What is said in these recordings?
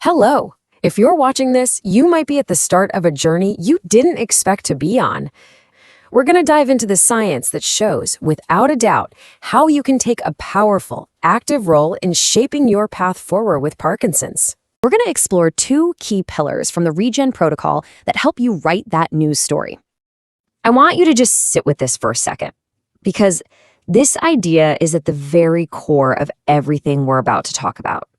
Hello. If you're watching this, you might be at the start of a journey you didn't expect to be on. We're going to dive into the science that shows, without a doubt, how you can take a powerful, active role in shaping your path forward with Parkinson's. We're going to explore two key pillars from the Regen protocol that help you write that news story. I want you to just sit with this for a second, because this idea is at the very core of everything we're about to talk about.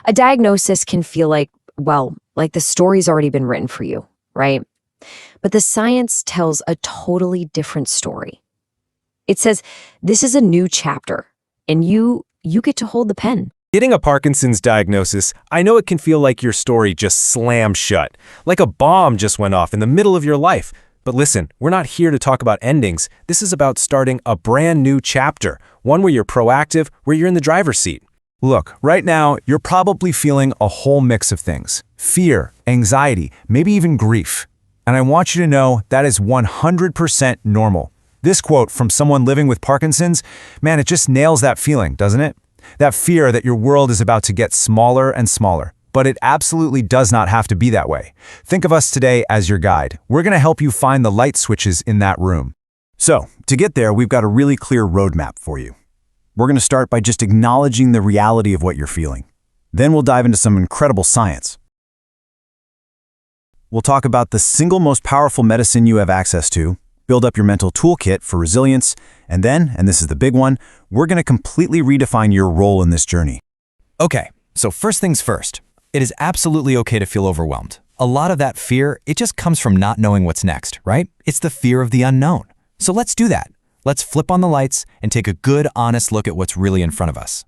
A diagnosis can feel like the story's already been written for you, right? But the science tells a totally different story. It says, this is a new chapter, and you get to hold the pen. Getting a Parkinson's diagnosis, I know it can feel like your story just slammed shut, like a bomb just went off in the middle of your life. But listen, we're not here to talk about endings. This is about starting a brand new chapter, one where you're proactive, where you're in the driver's seat. Look, right now, you're probably feeling a whole mix of things. Fear, anxiety, maybe even grief. And I want you to know that is 100% normal. This quote from someone living with Parkinson's, man, it just nails that feeling, doesn't it? That fear that your world is about to get smaller and smaller. But it absolutely does not have to be that way. Think of us today as your guide. We're going to help you find the light switches in that room. So, to get there, we've got a really clear roadmap for you. We're going to start by just acknowledging the reality of what you're feeling. Then we'll dive into some incredible science. We'll talk about the single most powerful medicine you have access to, build up your mental toolkit for resilience, and then, and this is the big one, we're going to completely redefine your role in this journey. Okay, so first things first. It is absolutely okay to feel overwhelmed. A lot of that fear, it just comes from not knowing what's next, right? It's the fear of the unknown. So let's do that. Let's flip on the lights and take a good, honest look at what's really in front of us.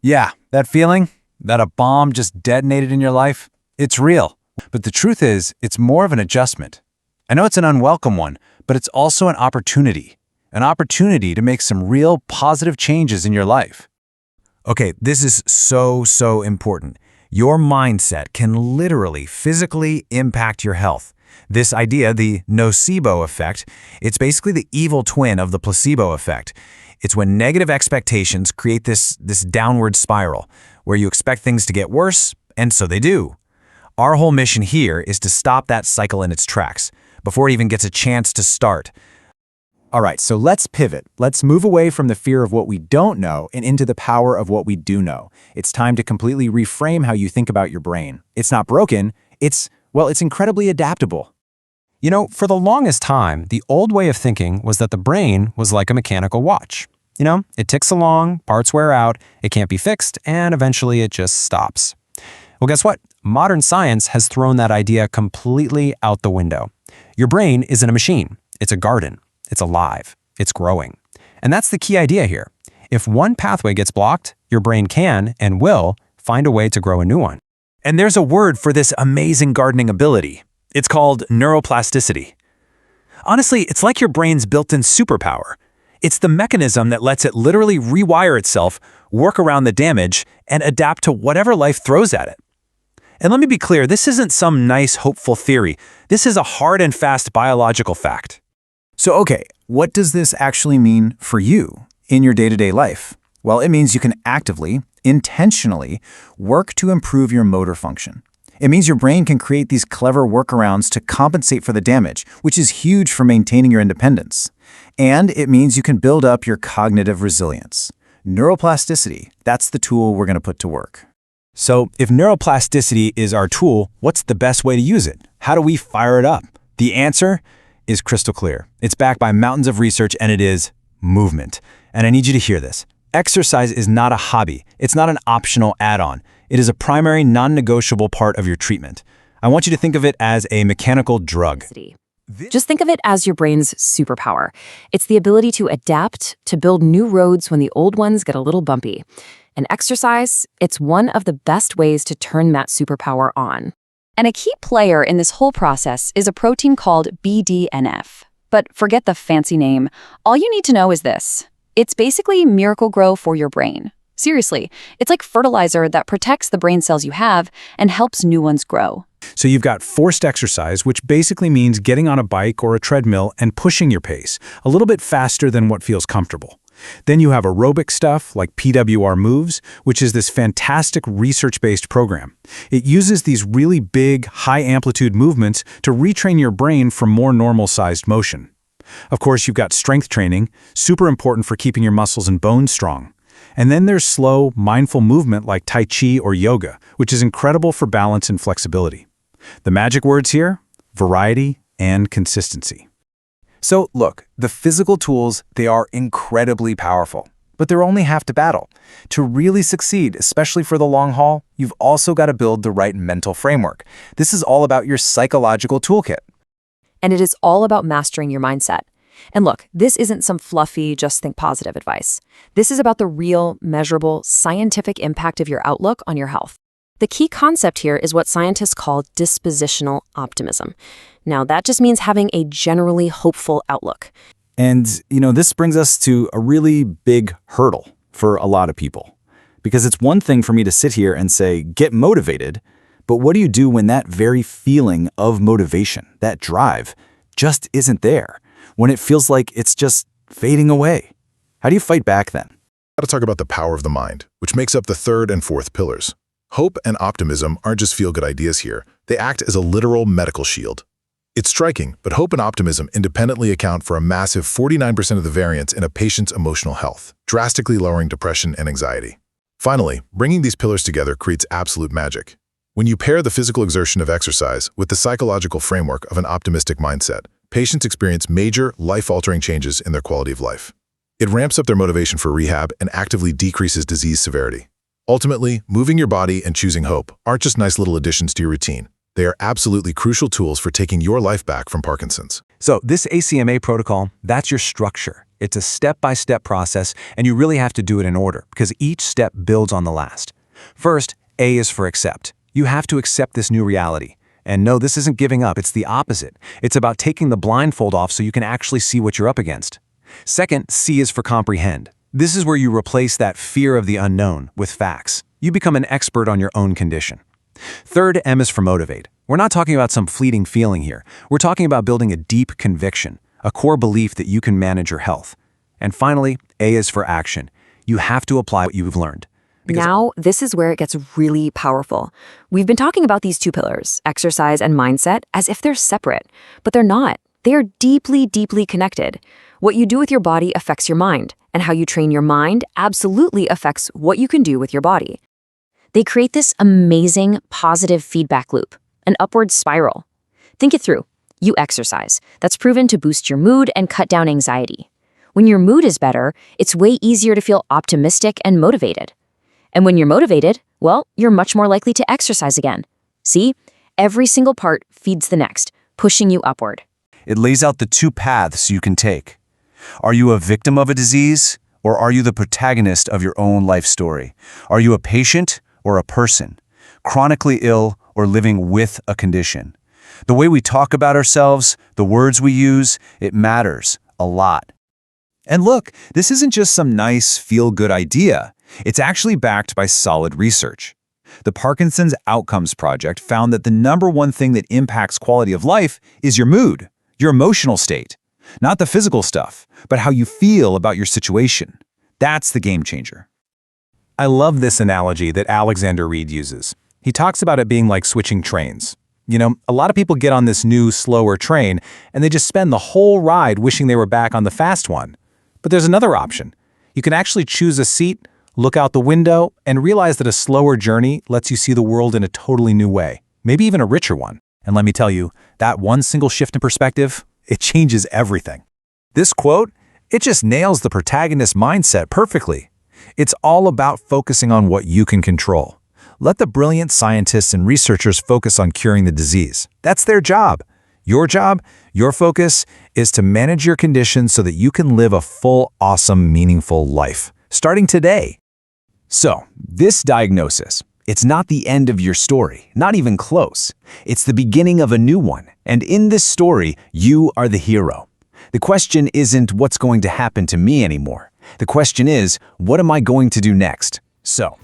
Yeah, that feeling that a bomb just detonated in your life, it's real. But the truth is, it's more of an adjustment. I know it's an unwelcome one, but it's also an opportunity to make some real positive changes in your life. Okay, this is so important. Your mindset can literally, physically impact your health. This idea, the nocebo effect, it's basically the evil twin of the placebo effect. It's when negative expectations create this downward spiral, where you expect things to get worse, and so they do. Our whole mission here is to stop that cycle in its tracks, before it even gets a chance to start. All right, so let's pivot. Let's move away from the fear of what we don't know and into the power of what we do know. It's time to completely reframe how you think about your brain. It's not broken, it's incredibly adaptable. You know, for the longest time, the old way of thinking was that the brain was like a mechanical watch. You know, it ticks along, parts wear out, it can't be fixed, and eventually it just stops. Well, guess what? Modern science has thrown that idea completely out the window. Your brain isn't a machine. It's a garden. It's alive. It's growing. And that's the key idea here. If one pathway gets blocked, your brain can and will find a way to grow a new one. And there's a word for this amazing gardening ability. It's called neuroplasticity. Honestly, it's like your brain's built-in superpower. It's the mechanism that lets it literally rewire itself, work around the damage, and adapt to whatever life throws at it. And let me be clear, this isn't some nice, hopeful theory. This is a hard and fast biological fact. So okay, what does this actually mean for you in your day-to-day life? Well, it means you can actively, intentionally work to improve your motor function. It means your brain can create these clever workarounds to compensate for the damage, which is huge for maintaining your independence. And it means you can build up your cognitive resilience. Neuroplasticity, that's the tool we're going to put to work. So if neuroplasticity is our tool, what's the best way to use it? How do we fire it up? The answer is crystal clear. It's backed by mountains of research, and it is movement. And I need you to hear this. Exercise is not a hobby. It's not an optional add-on. It is a primary, non-negotiable part of your treatment. I want you to think of it as a mechanical drug. Just think of it as your brain's superpower. It's the ability to adapt, to build new roads when the old ones get a little bumpy. And exercise, it's one of the best ways to turn that superpower on. And a key player in this whole process is a protein called BDNF. But forget the fancy name. All you need to know is this. It's basically Miracle-Gro for your brain. Seriously, it's like fertilizer that protects the brain cells you have and helps new ones grow. So you've got forced exercise, which basically means getting on a bike or a treadmill and pushing your pace a little bit faster than what feels comfortable. Then you have aerobic stuff like PWR Moves, which is this fantastic research-based program. It uses these really big, high-amplitude movements to retrain your brain for more normal-sized motion. Of course, you've got strength training, super important for keeping your muscles and bones strong. And then there's slow, mindful movement like Tai Chi or yoga, which is incredible for balance and flexibility. The magic words here? Variety and consistency. So look, the physical tools, they are incredibly powerful, but they're only half the battle. To really succeed, especially for the long haul, you've also got to build the right mental framework. This is all about your psychological toolkit. And it is all about mastering your mindset. And look, this isn't some fluffy, just think positive advice. This is about the real, measurable, scientific impact of your outlook on your health. The key concept here is what scientists call dispositional optimism. Now, that just means having a generally hopeful outlook. And, this brings us to a really big hurdle for a lot of people. Because it's one thing for me to sit here and say, get motivated, but what do you do when that very feeling of motivation, that drive, just isn't there? When it feels like it's just fading away? How do you fight back then? Got to talk about the power of the mind, which makes up the third and fourth pillars. Hope and optimism aren't just feel-good ideas here. They act as a literal medical shield. It's striking, but hope and optimism independently account for a massive 49% of the variance in a patient's emotional health, drastically lowering depression and anxiety. Finally, bringing these pillars together creates absolute magic. When you pair the physical exertion of exercise with the psychological framework of an optimistic mindset, patients experience major, life-altering changes in their quality of life. It ramps up their motivation for rehab and actively decreases disease severity. Ultimately, moving your body and choosing hope aren't just nice little additions to your routine. They are absolutely crucial tools for taking your life back from Parkinson's. So this ACMA protocol, that's your structure. It's a step-by-step process, and you really have to do it in order because each step builds on the last. First, A is for accept. You have to accept this new reality. And no, this isn't giving up, it's the opposite. It's about taking the blindfold off so you can actually see what you're up against. Second, C is for comprehend. This is where you replace that fear of the unknown with facts. You become an expert on your own condition. Third, M is for motivate. We're not talking about some fleeting feeling here. We're talking about building a deep conviction, a core belief that you can manage your health. And finally, A is for action. You have to apply what you've learned. Now, this is where it gets really powerful. We've been talking about these two pillars, exercise and mindset, as if they're separate, but they're not. They are deeply, deeply connected. What you do with your body affects your mind, and how you train your mind absolutely affects what you can do with your body. They create this amazing positive feedback loop, an upward spiral. Think it through. You exercise. That's proven to boost your mood and cut down anxiety. When your mood is better, it's way easier to feel optimistic and motivated. And when you're motivated, well, you're much more likely to exercise again. See? Every single part feeds the next, pushing you upward. It lays out the two paths you can take. Are you a victim of a disease, or are you the protagonist of your own life story? Are you a patient or a person, chronically ill or living with a condition? The way we talk about ourselves, the words we use, it matters a lot. And look, this isn't just some nice, feel-good idea. It's actually backed by solid research. The Parkinson's Outcomes Project found that the #1 thing that impacts quality of life is your mood, your emotional state. Not the physical stuff, but how you feel about your situation. That's the game changer. I love this analogy that Alexander Reed uses. He talks about it being like switching trains. A lot of people get on this new, slower train, and they just spend the whole ride wishing they were back on the fast one. But there's another option. You can actually choose a seat, look out the window, and realize that a slower journey lets you see the world in a totally new way, maybe even a richer one. And let me tell you, that one single shift in perspective, it changes everything. This quote, it just nails the protagonist mindset perfectly. It's all about focusing on what you can control. Let the brilliant scientists and researchers focus on curing the disease. That's their job. Your job, your focus, is to manage your condition so that you can live a full, awesome, meaningful life, starting today. So, this diagnosis, it's not the end of your story, not even close. It's the beginning of a new one, and in this story, you are the hero. The question isn't what's going to happen to me anymore. The question is, what am I going to do next? So,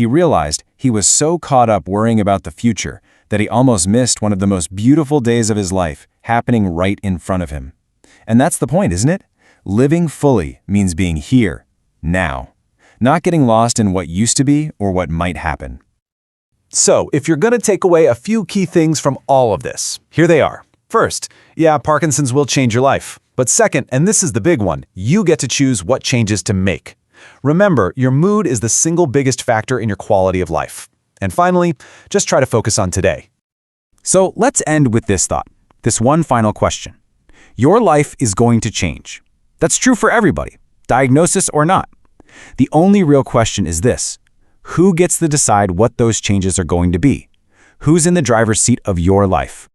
He realized he was so caught up worrying about the future that he almost missed one of the most beautiful days of his life happening right in front of him. And that's the point, isn't it? Living fully means being here, now, not getting lost in what used to be or what might happen. So, if you're going to take away a few key things from all of this, here they are. First, yeah, Parkinson's will change your life. But second, and this is the big one, you get to choose what changes to make. Remember, your mood is the single biggest factor in your quality of life. And finally, just try to focus on today. So let's end with this thought, this one final question. Your life is going to change. That's true for everybody, diagnosis or not. The only real question is this: who gets to decide what those changes are going to be? Who's in the driver's seat of your life?